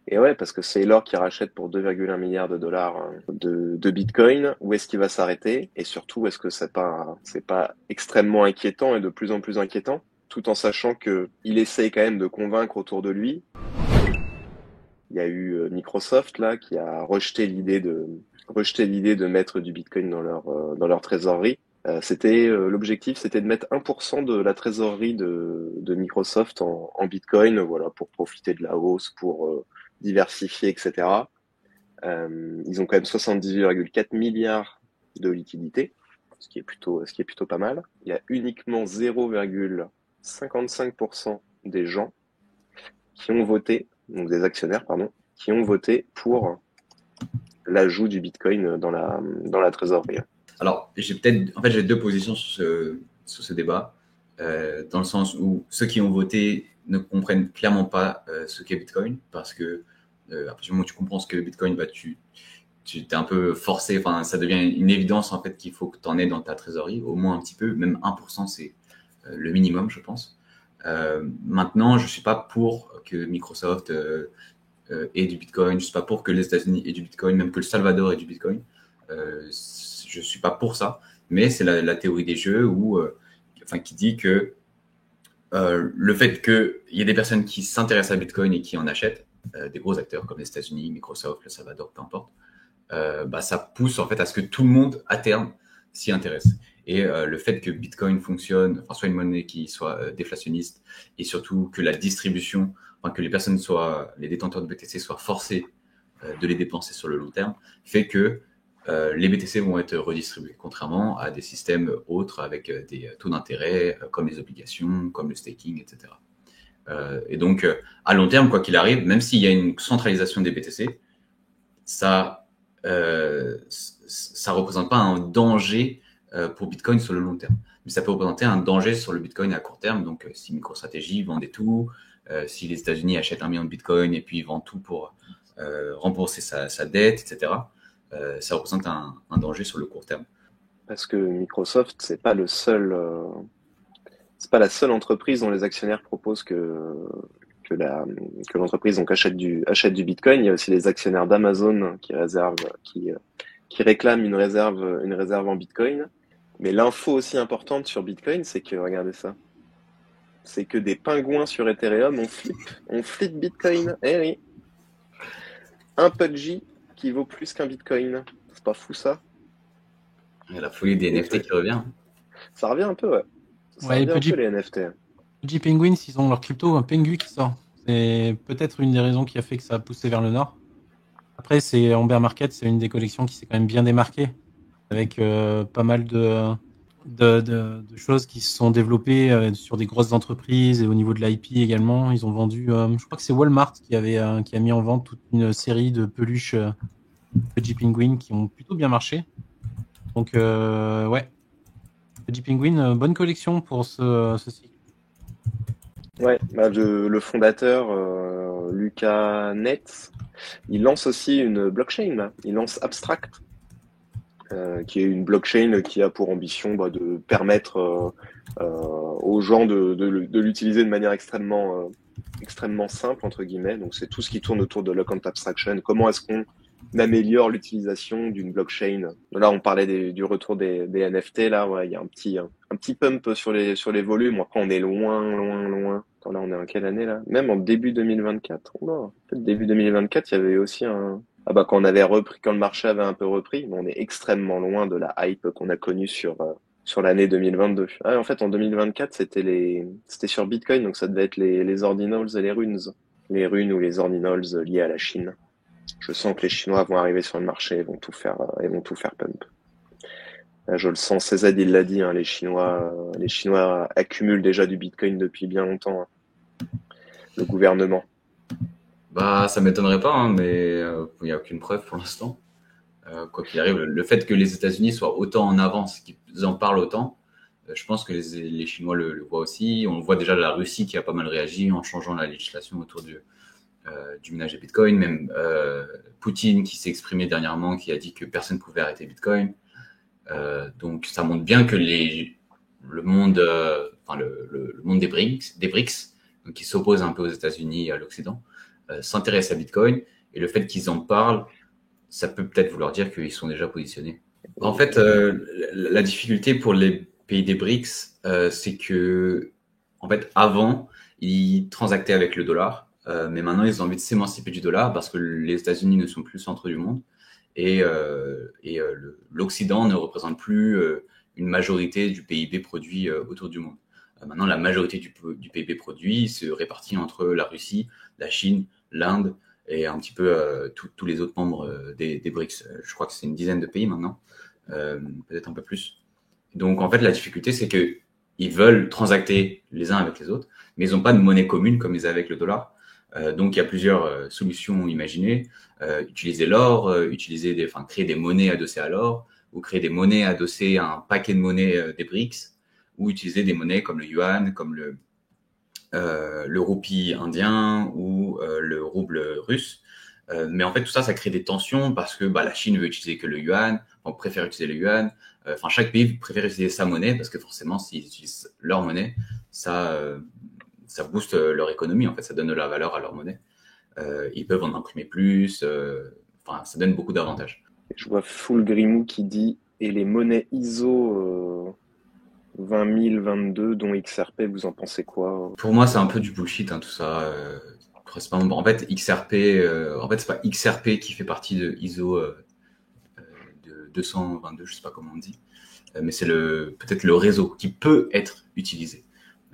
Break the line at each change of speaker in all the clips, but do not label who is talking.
Et ouais, parce que Saylor qui rachète pour 2,1 milliards de dollars de Bitcoin, où est-ce qu'il va s'arrêter? Et surtout, est-ce que c'est pas extrêmement inquiétant et de plus en plus inquiétant, tout en sachant que il essaye quand même de convaincre autour de lui. Il y a eu Microsoft là qui a rejeté l'idée de mettre du Bitcoin dans leur trésorerie. L'objectif, c'était de mettre 1% de la trésorerie de Microsoft en Bitcoin, voilà, pour profiter de la hausse, pour diversifier, etc. Ils ont quand même 78,4 milliards de liquidités, ce qui est plutôt pas mal. Il y a uniquement 0,55% des gens qui ont voté, donc des actionnaires, pardon, qui ont voté pour l'ajout du Bitcoin dans la trésorerie.
Alors, j'ai deux positions sur ce débat, dans le sens où ceux qui ont voté ne comprennent clairement pas ce qu'est Bitcoin, parce que à partir du moment où tu comprends ce que Bitcoin, bah, tu t'es un peu forcé, enfin, ça devient une évidence en fait qu'il faut que tu en aies dans ta trésorerie, au moins un petit peu, même 1%, c'est le minimum, je pense. Maintenant, je suis pas pour que Microsoft ait du Bitcoin, je suis pas pour que les États-Unis aient du Bitcoin, même que le Salvador ait du Bitcoin. Je suis pas pour ça, mais c'est la théorie des jeux où, enfin, qui dit que le fait qu'il y ait des personnes qui s'intéressent à Bitcoin et qui en achètent, des gros acteurs comme les États-Unis, Microsoft, le Salvador, peu importe, bah, ça pousse en fait à ce que tout le monde à terme s'y intéresse. Et le fait que Bitcoin fonctionne, enfin soit une monnaie qui soit déflationniste, et surtout que la distribution, enfin que les détenteurs de BTC soient forcés de les dépenser sur le long terme, fait que les BTC vont être redistribués, contrairement à des systèmes autres avec des taux d'intérêt comme les obligations, comme le staking, etc. Et donc, à long terme, quoi qu'il arrive, même s'il y a une centralisation des BTC, ça ça représente pas un danger pour Bitcoin sur le long terme. Mais ça peut représenter un danger sur le Bitcoin à court terme. Donc, si MicroStrategy vendait tout, si les États-Unis achètent 1 million de Bitcoin et puis ils vendent tout pour rembourser sa dette, etc., ça représente un danger sur le court terme.
Parce que Microsoft, c'est pas la seule entreprise dont les actionnaires proposent que la, que l'entreprise donc achète du Bitcoin. Il y a aussi les actionnaires d'Amazon qui réclament une réserve en Bitcoin. Mais l'info aussi importante sur Bitcoin, c'est que, regardez ça, c'est que des pingouins sur Ethereum, on flippe Bitcoin. Eh oui, un pudgy qui vaut plus qu'un Bitcoin. C'est pas fou ça?
Il y a la folie des
Et
NFT qui revient.
ça revient un peu, ouais. Ça
Ouais, et
revient un peu les NFT.
Pudgy Penguins, ils ont leur crypto, un Pengu qui sort. C'est peut-être une des raisons qui a fait que ça a poussé vers le nord. Après, c'est en bear market, c'est une des collections qui s'est quand même bien démarquée, avec pas mal de choses qui se sont développées sur des grosses entreprises et au niveau de l'IP également. Ils ont vendu, je crois que c'est Walmart qui a mis en vente toute une série de peluches Pudgy Penguin qui ont plutôt bien marché. Donc, ouais, Pudgy Penguin, bonne collection pour ce cycle.
Ouais, bah, le fondateur, Lucas Netz, il lance aussi une blockchain, là. Il lance Abstract, qui est une blockchain qui a pour ambition bah, de permettre aux gens de l'utiliser de manière extrêmement simple, entre guillemets. Donc, c'est tout ce qui tourne autour de Lock-on Abstraction. Comment est-ce qu'on améliore l'utilisation d'une blockchain? Là, on parlait du retour des NFT. Là, ouais, il y a un petit pump sur les volumes. Après, on est loin. Attends, là, on est en quelle année, là? Même en début 2024. Oh non, peut-être début 2024, il y avait aussi ah bah, quand le marché avait un peu repris, mais on est extrêmement loin de la hype qu'on a connue sur l'année 2022. Ah, en fait, en 2024, c'était sur Bitcoin, donc ça devait être les ordinals et les runes. Les runes ou les ordinals liés à la Chine. Je sens que les Chinois vont arriver sur le marché et vont tout faire pump. Là, je le sens, CZ, il l'a dit, hein, les Chinois accumulent déjà du Bitcoin depuis bien longtemps, hein, le gouvernement.
Bah, ça m'étonnerait pas, hein, mais il n'y a aucune preuve pour l'instant. Quoi qu'il arrive, le fait que les États-Unis soient autant en avance, qu'ils en parlent autant, je pense que les Chinois le voient aussi. On voit déjà la Russie qui a pas mal réagi en changeant la législation autour du minage de Bitcoin. Même Poutine qui s'est exprimé dernièrement, qui a dit que personne ne pouvait arrêter Bitcoin. Donc ça montre bien que le monde, enfin le monde des BRICS, donc qui s'oppose un peu aux États-Unis et à l'Occident, s'intéressent à Bitcoin, et le fait qu'ils en parlent, ça peut peut-être vouloir dire qu'ils sont déjà positionnés. En fait, la difficulté pour les pays des BRICS, c'est que, en fait, avant, ils transactaient avec le dollar, mais maintenant, ils ont envie de s'émanciper du dollar parce que les États-Unis ne sont plus le centre du monde et l'Occident ne représente plus une majorité du PIB produit autour du monde. Maintenant, la majorité du PIB produit se répartit entre la Russie, la Chine, l'Inde et un petit peu tous les autres membres des BRICS. Je crois que c'est une dizaine de pays maintenant, peut-être un peu plus. Donc, en fait, la difficulté, c'est que ils veulent transacter les uns avec les autres, mais ils n'ont pas de monnaie commune comme ils avaient avec le dollar. Donc, il y a plusieurs solutions imaginées. Utiliser l'or, créer des monnaies adossées à l'or, ou créer des monnaies adossées à un paquet de monnaies des BRICS, ou utiliser des monnaies comme le yuan, comme le roupie indien ou le rouble russe. Mais en fait, tout ça, ça crée des tensions parce que la Chine veut utiliser que le yuan, on préfère utiliser le yuan. Enfin, chaque pays préfère utiliser sa monnaie parce que forcément, s'ils utilisent leur monnaie, ça booste leur économie. En fait, ça donne de la valeur à leur monnaie. Ils peuvent en imprimer plus. Enfin, ça donne beaucoup d'avantages.
Je vois Full Grimou qui dit et les monnaies ISO 20022 dont XRP, vous en pensez quoi?
Pour moi, c'est un peu du bullshit, tout ça. En fait, XRP, c'est pas XRP qui fait partie de ISO de 222, je sais pas comment on dit, mais c'est peut-être le réseau qui peut être utilisé.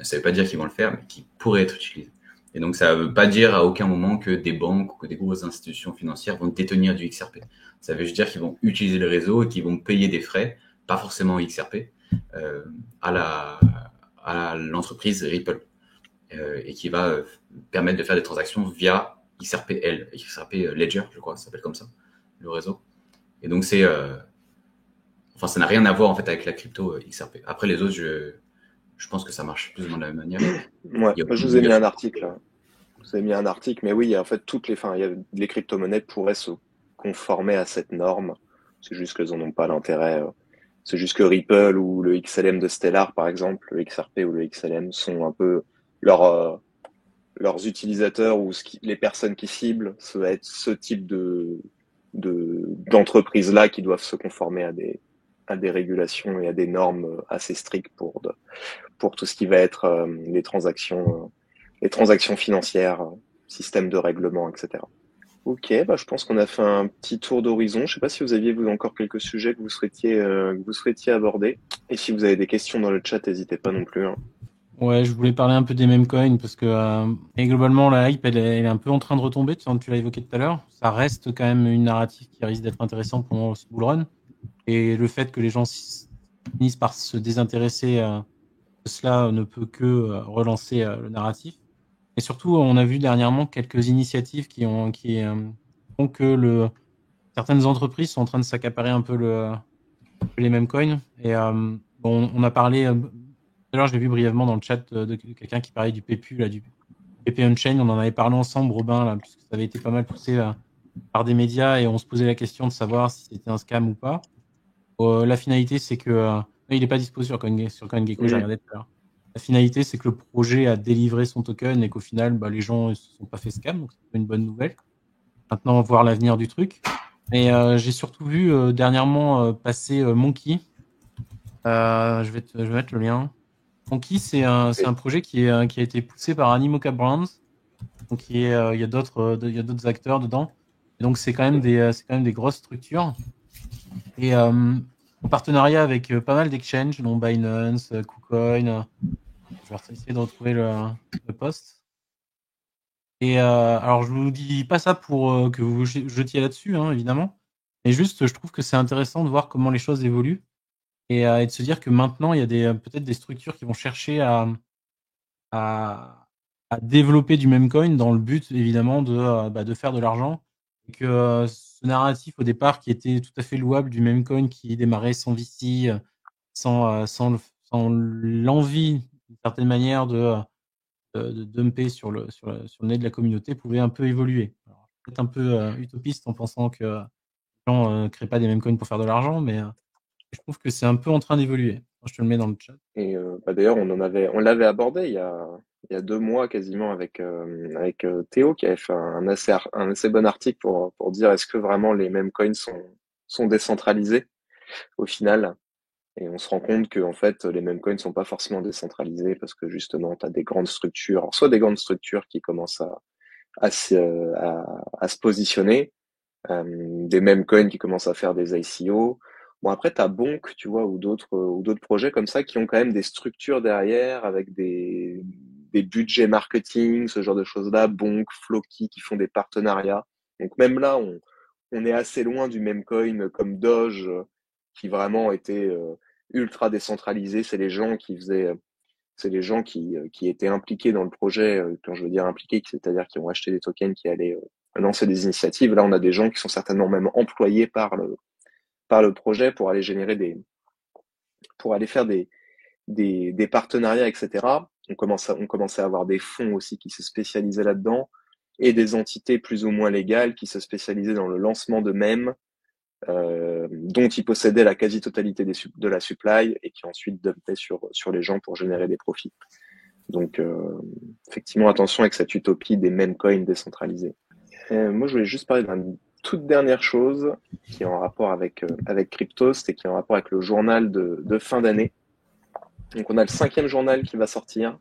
Ça veut pas dire qu'ils vont le faire, mais qui pourrait être utilisé. Et donc, ça veut pas dire à aucun moment que des banques ou que des grosses institutions financières vont détenir du XRP. Ça veut juste dire qu'ils vont utiliser le réseau et qu'ils vont payer des frais, pas forcément XRP, à l'entreprise Ripple, et qui va permettre de faire des transactions via XRP-L, XRP Ledger, je crois, ça s'appelle comme ça, le réseau. Et donc, ça n'a rien à voir en fait avec la crypto XRP. Après, les autres, je pense que ça marche plus ou moins de la même manière.
Ouais, moi je vous ai mis un article. Je vous ai mis un article, mais oui, en fait, les crypto-monnaies pourraient se conformer à cette norme. C'est juste qu'elles n'en ont pas l'intérêt. C'est juste que Ripple ou le XLM de Stellar, par exemple, le XRP ou le XLM, sont un peu leurs utilisateurs ou les personnes qui ciblent, ça va être ce type d'entreprises-là qui doivent se conformer à des régulations et à des normes assez strictes pour tout ce qui va être les transactions financières, système de règlement, etc. Ok, je pense qu'on a fait un petit tour d'horizon. Je sais pas si vous aviez encore quelques sujets que vous souhaitiez aborder. Et si vous avez des questions dans le chat, n'hésitez pas non plus. Hein.
Ouais, je voulais parler un peu des meme coins parce que et globalement la hype elle est un peu en train de retomber. Tu l'as évoqué tout à l'heure. Ça reste quand même une narrative qui risque d'être intéressante pendant ce bull run. Et le fait que les gens finissent par se désintéresser de cela ne peut que relancer le narratif. Et surtout, on a vu dernièrement quelques initiatives qui font que certaines entreprises sont en train de s'accaparer un peu les mêmes coins. Et on a parlé, tout à l'heure, j'ai vu brièvement dans le chat de quelqu'un qui parlait du PPU, du PP Unchained. On en avait parlé ensemble, Robin, là, puisque ça avait été pas mal poussé par des médias et on se posait la question de savoir si c'était un scam ou pas. La finalité, c'est que il n'est pas dispo sur CoinGecko, j'ai regardé tout à l'heure. La finalité, c'est que le projet a délivré son token et qu'au final, les gens ne se sont pas fait scam, donc c'est une bonne nouvelle. Maintenant, on va voir l'avenir du truc. Et j'ai surtout vu dernièrement passer Monkey. Je vais mettre le lien. Monkey, c'est un projet qui a été poussé par Animoca Brands. Donc il y a d'autres acteurs dedans. Et donc c'est quand même des grosses structures. Et en partenariat avec pas mal d'exchanges, dont Binance, KuCoin. Je vais essayer de retrouver le post. Et alors, je vous dis pas ça pour que vous jetiez là-dessus, évidemment. Mais juste, je trouve que c'est intéressant de voir comment les choses évoluent et de se dire que maintenant, il y a peut-être des structures qui vont chercher à développer du meme coin dans le but, évidemment, de faire de l'argent. Et que ce narratif, au départ, qui était tout à fait louable du meme coin qui démarrait sans VC, sans l'envie, d'une certaine manière, de dumper sur le nez de la communauté, pouvait un peu évoluer. Alors, peut-être un peu utopiste en pensant que les gens ne créent pas des meme coins pour faire de l'argent, mais je trouve que c'est un peu en train d'évoluer. Je te le mets dans le chat.
Et d'ailleurs, on l'avait abordé il y a 2 mois quasiment avec Théo qui avait fait un assez bon article pour dire est-ce que vraiment les meme coins sont décentralisés au final. Et on se rend compte que en fait, les meme coins sont pas forcément décentralisés parce que justement, tu as des grandes structures, alors, soit des grandes structures qui commencent à se positionner, des meme coins qui commencent à faire des ICO. Bon, après, tu as Bonk, tu vois, ou d'autres projets comme ça qui ont quand même des structures derrière avec des budgets marketing, ce genre de choses-là. Bonk, Floki qui font des partenariats. Donc même là, on est assez loin du meme coin comme Doge qui vraiment était ultra décentralisé. C'est les gens qui étaient impliqués dans le projet. Quand je veux dire impliqués, c'est-à-dire qui ont acheté des tokens, qui allaient lancer des initiatives. Là, on a des gens qui sont certainement même employés par le projet pour aller pour aller faire des partenariats, etc. On commençait à avoir des fonds aussi qui se spécialisaient là-dedans et des entités plus ou moins légales qui se spécialisaient dans le lancement de mèmes, dont ils possédaient la quasi-totalité de la supply et qui ensuite dumpaient sur les gens pour générer des profits. Donc, effectivement, attention avec cette utopie des meme coins décentralisés. Moi, je voulais juste parler d'une toute dernière chose qui est en rapport avec Cryptost et qui est en rapport avec le journal de fin d'année. Donc, on a le 5e journal qui va sortir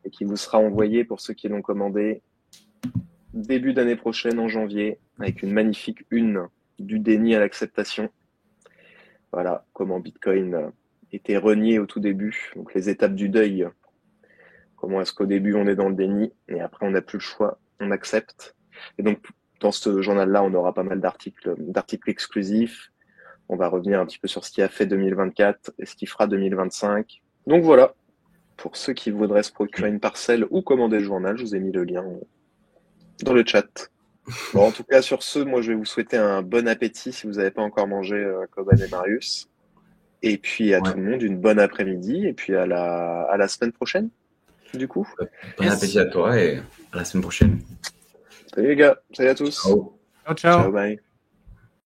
et qui vous sera envoyé pour ceux qui l'ont commandé début d'année prochaine en janvier avec une magnifique une du déni à l'acceptation. Voilà comment Bitcoin était renié au tout début. Donc, les étapes du deuil. Comment est-ce qu'au début on est dans le déni et après on n'a plus le choix, on accepte. Et donc dans ce journal-là, on aura pas mal d'articles exclusifs. On va revenir un petit peu sur ce qui a fait 2024 et ce qui fera 2025. Donc voilà, pour ceux qui voudraient se procurer une parcelle ou commander le journal, je vous ai mis le lien dans le chat. Bon, en tout cas, sur ce, moi je vais vous souhaiter un bon appétit si vous n'avez pas encore mangé, Coban et Marius. Et puis à tout le monde, une bonne après-midi et puis à la semaine prochaine. Du coup.
Bon appétit à toi et à la semaine prochaine.
Salut les gars, salut à tous.
Ciao.
Ciao, ciao.
Ciao, bye.